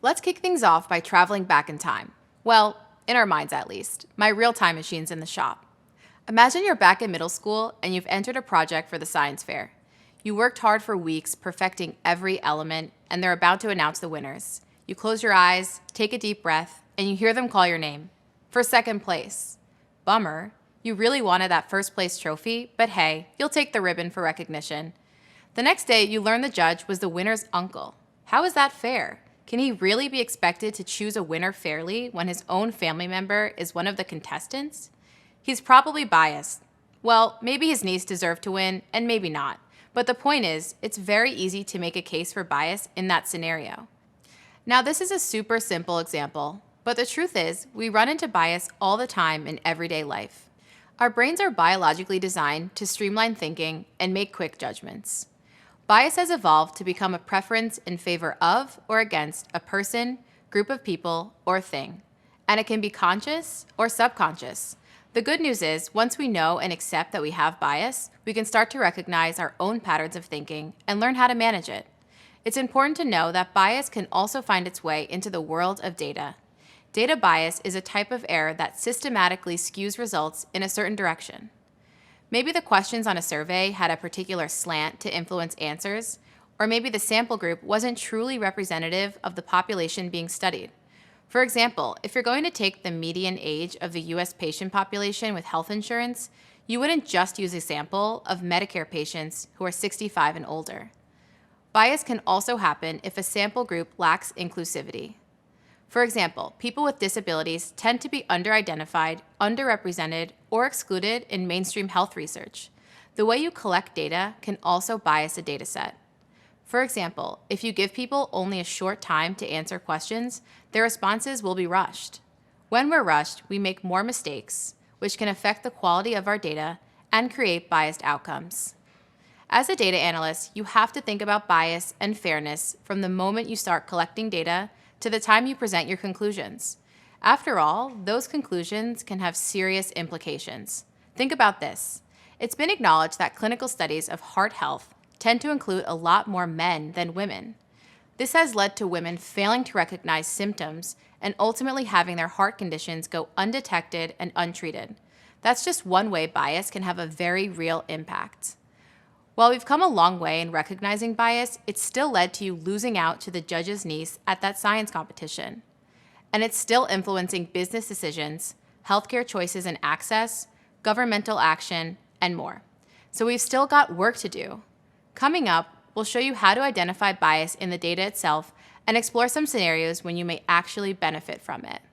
Let's kick things off by traveling back in time. Well, in our minds at least. My real time machine's in the shop. Imagine you're back in middle school and you've entered a project for the science fair. You worked hard for weeks perfecting every element, and they're about to announce the winners. You close your eyes, take a deep breath, and you hear them call your name. For second place. Bummer. You really wanted that first place trophy, but hey, you'll take the ribbon for recognition. The next day, you learn the judge was the winner's uncle. How is that fair? Can he really be expected to choose a winner fairly when his own family member is one of the contestants? He's probably biased. Well, maybe his niece deserved to win, and maybe not. But the point is, it's very easy to make a case for bias in that scenario. Now, this is a super simple example, but the truth is, we run into bias all the time in everyday life. Our brains are biologically designed to streamline thinking and make quick judgments. Bias has evolved to become a preference in favor of or against a person, group of people, or thing. And it can be conscious or subconscious. The good news is, once we know and accept that we have bias, we can start to recognize our own patterns of thinking and learn how to manage it. It's important to know that bias can also find its way into the world of data. Data bias is a type of error that systematically skews results in a certain direction. Maybe the questions on a survey had a particular slant to influence answers, or maybe the sample group wasn't truly representative of the population being studied. For example, if you're going to take the median age of the US patient population with health insurance, you wouldn't just use a sample of Medicare patients who are 65 and older. Bias can also happen if a sample group lacks inclusivity. For example, people with disabilities tend to be underidentified, underrepresented, or excluded in mainstream health research. The way you collect data can also bias a dataset. For example, if you give people only a short time to answer questions, their responses will be rushed. When we're rushed, we make more mistakes, which can affect the quality of our data and create biased outcomes. As a data analyst, you have to think about bias and fairness from the moment you start collecting data to the time you present your conclusions. After all, those conclusions can have serious implications. Think about this. It's been acknowledged that clinical studies of heart health tend to include a lot more men than women. This has led to women failing to recognize symptoms and ultimately having their heart conditions go undetected and untreated. That's just one way bias can have a very real impact. While we've come a long way in recognizing bias, it's still led to you losing out to the judge's niece at that science competition. And it's still influencing business decisions, healthcare choices and access, governmental action, and more. So we've still got work to do. Coming up, we'll show you how to identify bias in the data itself and explore some scenarios when you may actually benefit from it.